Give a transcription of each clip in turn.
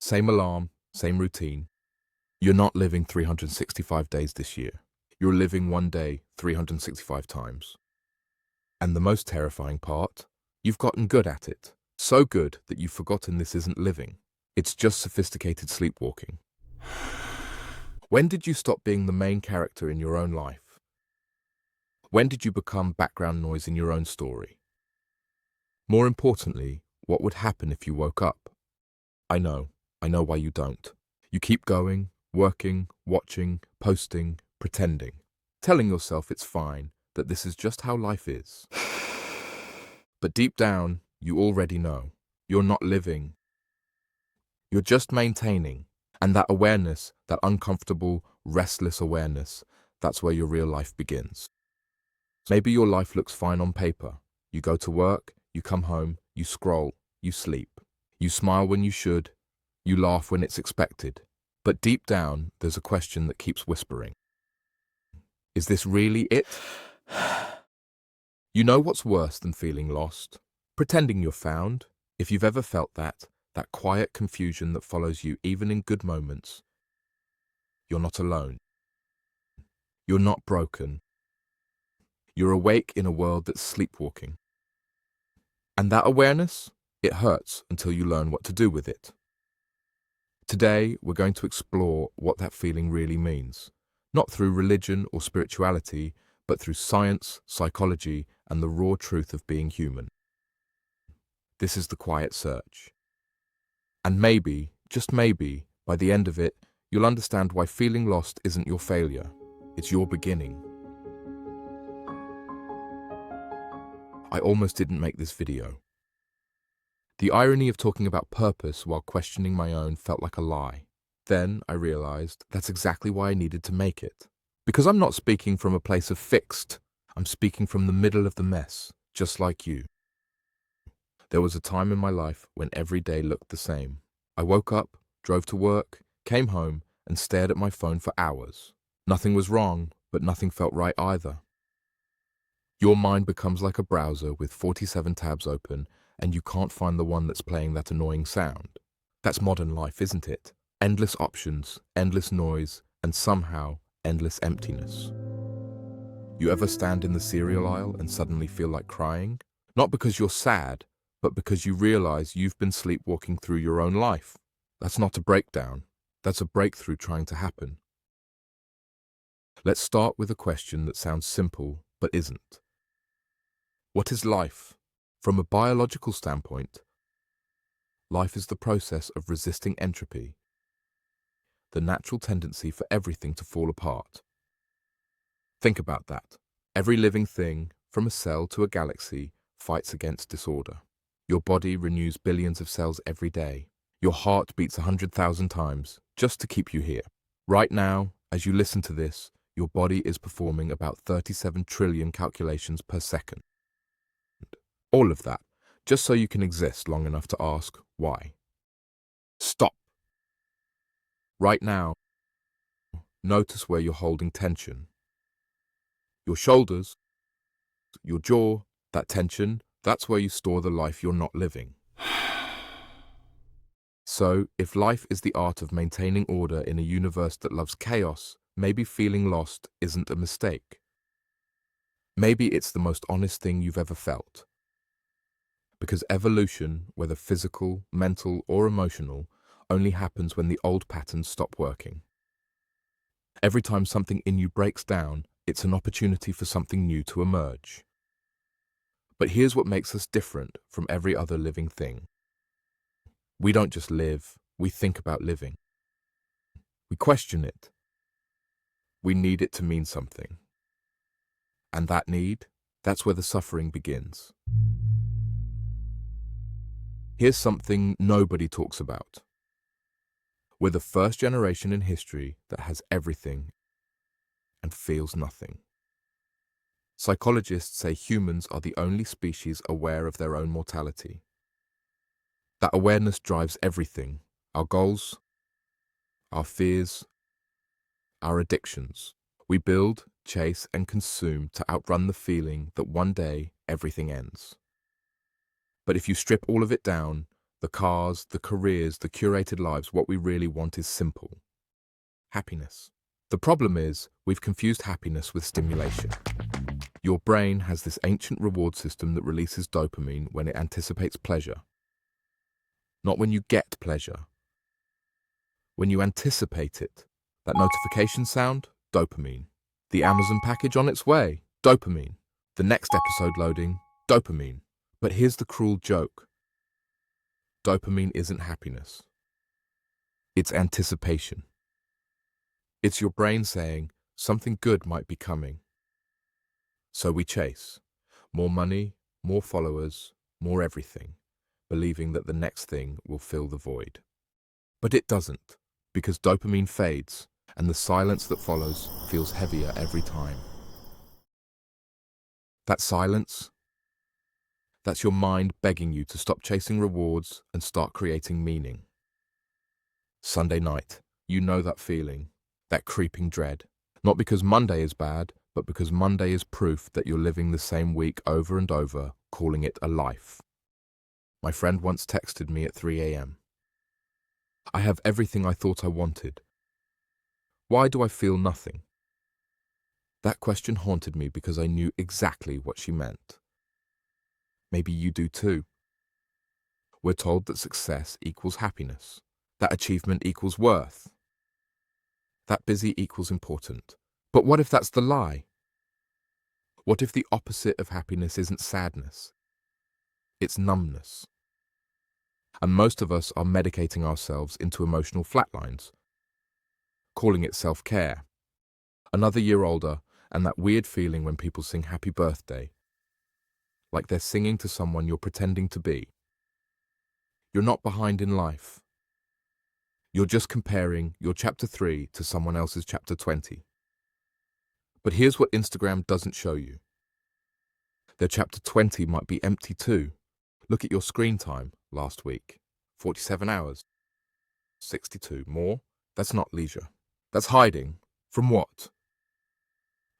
Same alarm, same routine. You're not living 365 days this year. You're living one day 365 times. And the most terrifying part, you've gotten good at it. So good that you've forgotten this isn't living. It's just sophisticated sleepwalking. When did you stop being the main character in your own life? When did you become background noise in your own story? More importantly, what would happen if you woke up? I know why you don't. You keep going, working, watching, posting, pretending, telling yourself it's fine, that this is just how life is. But deep down, you already know. You're not living. You're just maintaining. And that awareness, that uncomfortable, restless awareness, that's where your real life begins. Maybe your life looks fine on paper. You go to work, you come home, you scroll, you sleep. You smile when you should, you laugh when it's expected. But deep down, there's a question that keeps whispering. Is this really it? You know what's worse than feeling lost? Pretending you're found. If you've ever felt that quiet confusion that follows you even in good moments, you're not alone. You're not broken. You're awake in a world that's sleepwalking. And that awareness, it hurts until you learn what to do with it. Today, we're going to explore what that feeling really means, not through religion or spirituality, but through science, psychology, and the raw truth of being human. This is the quiet search. And maybe, just maybe, by the end of it, you'll understand why feeling lost isn't your failure, it's your beginning. I almost didn't make this video. The irony of talking about purpose while questioning my own felt like a lie. Then I realized that's exactly why I needed to make it. Because I'm not speaking from a place of fixed, I'm speaking from the middle of the mess, just like you. There was a time in my life when every day looked the same. I woke up, drove to work, came home, and stared at my phone for hours. Nothing was wrong, but nothing felt right either. Your mind becomes like a browser with 47 tabs open, and you can't find the one that's playing that annoying sound. That's modern life, isn't it? Endless options, endless noise, and somehow endless emptiness. You ever stand in the cereal aisle and suddenly feel like crying? Not because you're sad, but because you realize you've been sleepwalking through your own life. That's not a breakdown. That's a breakthrough trying to happen. Let's start with a question that sounds simple, but isn't. What is life? From a biological standpoint, life is the process of resisting entropy, the natural tendency for everything to fall apart. Think about that. Every living thing, from a cell to a galaxy, fights against disorder. Your body renews billions of cells every day. Your heart beats 100,000 times just to keep you here. Right now, as you listen to this, your body is performing about 37 trillion calculations per second. All of that, just so you can exist long enough to ask, why? Stop. Right now, notice where you're holding tension. Your shoulders, your jaw, that tension, that's where you store the life you're not living. So, if life is the art of maintaining order in a universe that loves chaos, maybe feeling lost isn't a mistake. Maybe it's the most honest thing you've ever felt. Because evolution, whether physical, mental, or emotional, only happens when the old patterns stop working. Every time something in you breaks down, it's an opportunity for something new to emerge. But here's what makes us different from every other living thing. We don't just live, we think about living. We question it. We need it to mean something. And that need, that's where the suffering begins. Here's something nobody talks about. We're the first generation in history that has everything and feels nothing. Psychologists say humans are the only species aware of their own mortality. That awareness drives everything, our goals, our fears, our addictions. We build, chase, and consume to outrun the feeling that one day everything ends. But if you strip all of it down, The cars, the careers, the curated lives, what we really want is simple. Happiness. The problem is, we've confused happiness with stimulation. Your brain has this ancient reward system that releases dopamine when it anticipates pleasure. Not when you get pleasure. When you anticipate it. That notification sound? Dopamine. The Amazon package on its way? Dopamine. The next episode loading? Dopamine. But here's the cruel joke. Dopamine isn't happiness. It's anticipation. It's your brain saying, something good might be coming. So we chase. More money, more followers, more everything, believing that the next thing will fill the void. But it doesn't, because dopamine fades, and the silence that follows feels heavier every time. That silence, that's your mind begging you to stop chasing rewards and start creating meaning. Sunday night, you know that feeling, that creeping dread. Not because Monday is bad, but because Monday is proof that you're living the same week over and over, calling it a life. My friend once texted me at 3 a.m. I have everything I thought I wanted. Why do I feel nothing? That question haunted me because I knew exactly what she meant. Maybe you do too. We're told that success equals happiness, that achievement equals worth, that busy equals important. But what if that's the lie? What if the opposite of happiness isn't sadness? It's numbness. And most of us are medicating ourselves into emotional flatlines, calling it self-care. Another year older, and that weird feeling when people sing happy birthday, like they're singing to someone you're pretending to be. You're not behind in life. You're just comparing your chapter 3 to someone else's chapter 20. But here's what Instagram doesn't show you. Their chapter 20 might be empty too. Look at your screen time last week. 47 hours. 62 more? That's not leisure. That's hiding. From what?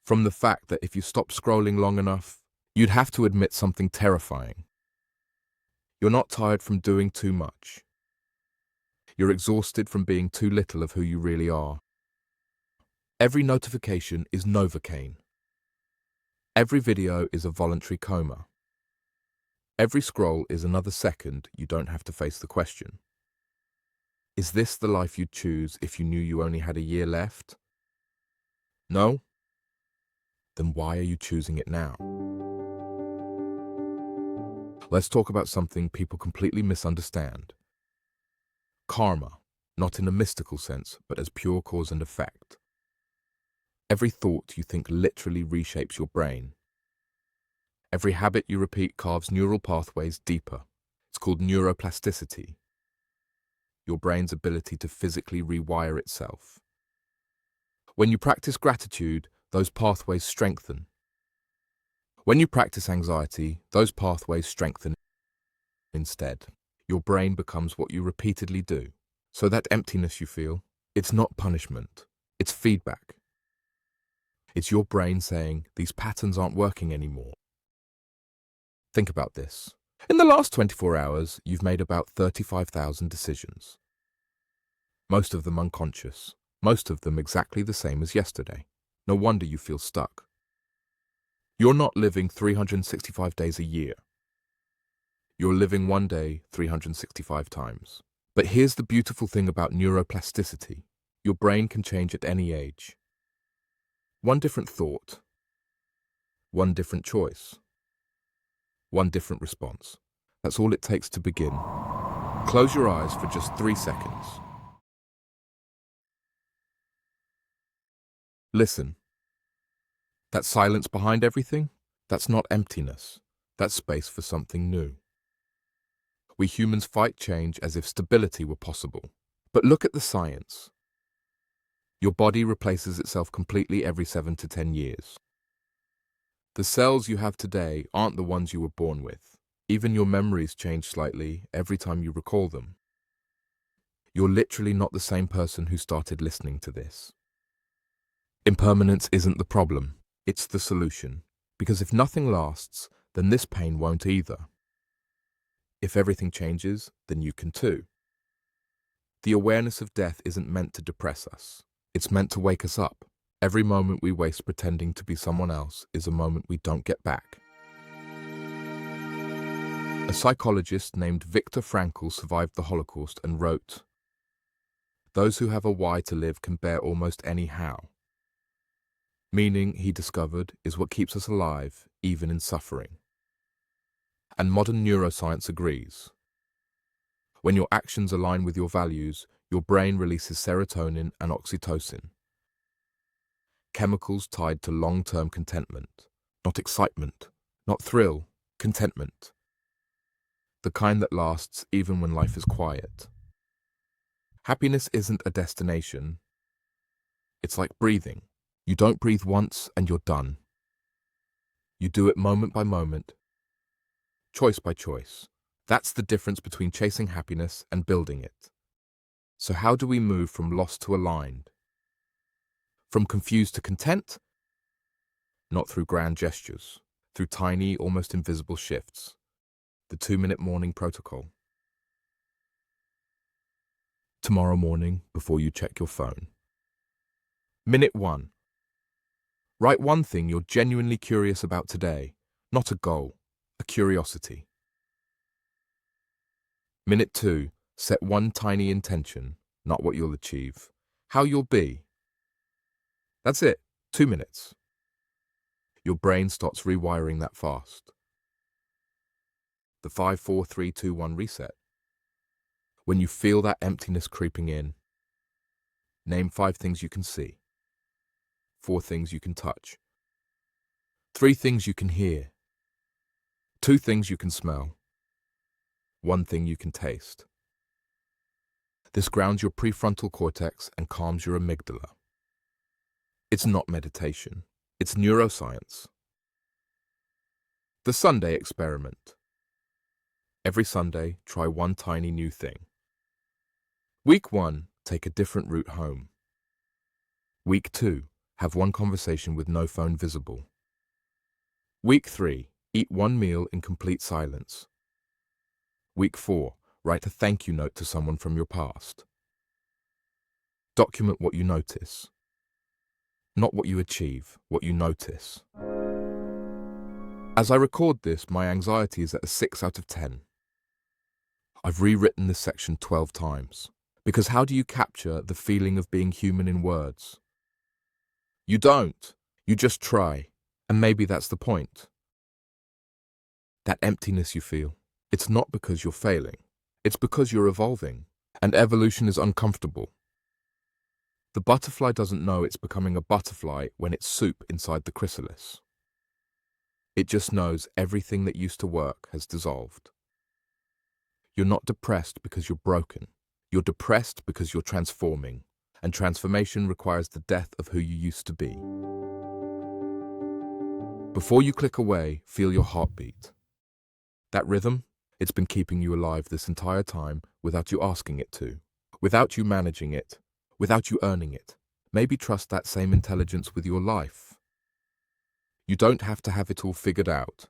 From the fact that if you stop scrolling long enough, you'd have to admit something terrifying. You're not tired from doing too much. You're exhausted from being too little of who you really are. Every notification is Novocaine. Every video is a voluntary coma. Every scroll is another second you don't have to face the question. Is this the life you'd choose if you knew you only had a year left? No? Then why are you choosing it now? Let's talk about something people completely misunderstand. Karma, not in a mystical sense, but as pure cause and effect. Every thought you think literally reshapes your brain. Every habit you repeat carves neural pathways deeper. It's called neuroplasticity. Your brain's ability to physically rewire itself. When you practice gratitude, those pathways strengthen. When you practice anxiety, those pathways strengthen instead. Your brain becomes what you repeatedly do. So that emptiness you feel, it's not punishment, it's feedback. It's your brain saying, these patterns aren't working anymore. Think about this. In the last 24 hours, you've made about 35,000 decisions. Most of them unconscious, most of them exactly the same as yesterday. No wonder you feel stuck. You're not living 365 days a year. You're living one day 365 times. But here's the beautiful thing about neuroplasticity. Your brain can change at any age. One different thought, one different choice, one different response. That's all it takes to begin. Close your eyes for just 3 seconds. Listen. That silence behind everything, that's not emptiness. That's space for something new. We humans fight change as if stability were possible. But look at the science. Your body replaces itself completely every 7 to 10 years. The cells you have today aren't the ones you were born with. Even your memories change slightly every time you recall them. You're literally not the same person who started listening to this. Impermanence isn't the problem, it's the solution. Because if nothing lasts, then this pain won't either. If everything changes, then you can too. The awareness of death isn't meant to depress us. It's meant to wake us up. Every moment we waste pretending to be someone else is a moment we don't get back. A psychologist named Viktor Frankl survived the Holocaust and wrote, "Those who have a why to live can bear almost any how." Meaning, he discovered, is what keeps us alive, even in suffering. And modern neuroscience agrees. When your actions align with your values, your brain releases serotonin and oxytocin, chemicals tied to long-term contentment, not excitement, not thrill, contentment. The kind that lasts even when life is quiet. Happiness isn't a destination. It's like breathing. You don't breathe once and you're done. You do it moment by moment, choice by choice. That's the difference between chasing happiness and building it. So how do we move from lost to aligned? From confused to content? Not through grand gestures, through tiny, almost invisible shifts. The 2-minute morning protocol. Tomorrow morning, before you check your phone. Minute 1. Write one thing you're genuinely curious about today, not a goal, a curiosity. Minute 2. Set one tiny intention, not what you'll achieve, how you'll be. That's it, 2 minutes. Your brain starts rewiring that fast. The 5, 4, 3, 2, 1 reset. When you feel that emptiness creeping in, name 5 things you can see, 4 things you can touch, 3 things you can hear, 2 things you can smell, 1 thing you can taste. This grounds your prefrontal cortex and calms your amygdala. It's not meditation, it's neuroscience. The Sunday experiment. Every Sunday, try one tiny new thing. Week 1, take a different route home. Week 2, have one conversation with no phone visible. Week 3, eat one meal in complete silence. Week 4, write a thank you note to someone from your past. Document what you notice. Not what you achieve, what you notice. As I record this, my anxiety is at a 6 out of 10. I've rewritten this section 12 times. Because how do you capture the feeling of being human in words? You don't. You just try. And maybe that's the point. That emptiness you feel, it's not because you're failing. It's because you're evolving. And evolution is uncomfortable. The butterfly doesn't know it's becoming a butterfly when it's soup inside the chrysalis. It just knows everything that used to work has dissolved. You're not depressed because you're broken. You're depressed because you're transforming, and transformation requires the death of who you used to be. Before you click away, feel your heartbeat. That rhythm, it's been keeping you alive this entire time without you asking it to, without you managing it, without you earning it. Maybe trust that same intelligence with your life. You don't have to have it all figured out.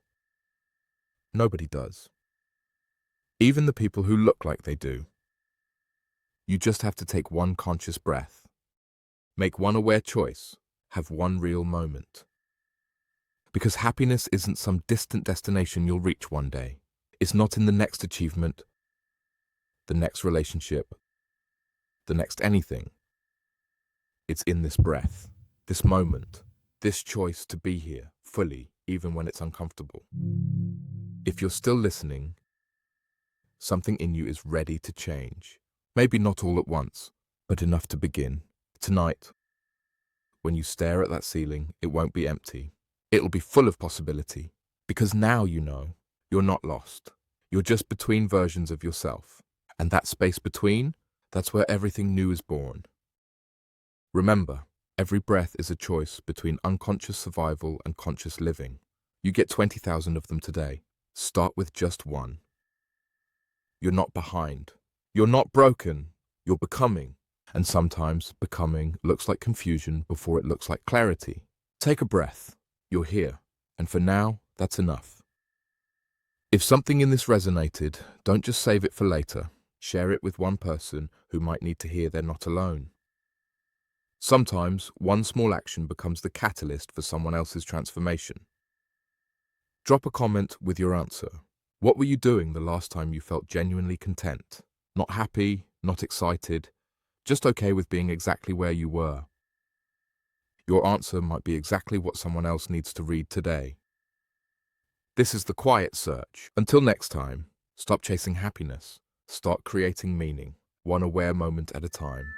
Nobody does. Even the people who look like they do. You just have to take one conscious breath. Make one aware choice. Have one real moment. Because happiness isn't some distant destination you'll reach one day. It's not in the next achievement, the next relationship, the next anything. It's in this breath, this moment, this choice to be here, fully, even when it's uncomfortable. If you're still listening, something in you is ready to change. Maybe not all at once, but enough to begin. Tonight, when you stare at that ceiling, it won't be empty. It'll be full of possibility. Because now you know, you're not lost. You're just between versions of yourself. And that space between, that's where everything new is born. Remember, every breath is a choice between unconscious survival and conscious living. You get 20,000 of them today. Start with just one. You're not behind. You're not broken. You're becoming. And sometimes becoming looks like confusion before it looks like clarity. Take a breath. You're here. And for now, that's enough. If something in this resonated, don't just save it for later. Share it with one person who might need to hear they're not alone. Sometimes, one small action becomes the catalyst for someone else's transformation. Drop a comment with your answer. What were you doing the last time you felt genuinely content? Not happy, not excited, just okay with being exactly where you were. Your answer might be exactly what someone else needs to read today. This is The Quiet Search. Until next time, stop chasing happiness. Start creating meaning, one aware moment at a time.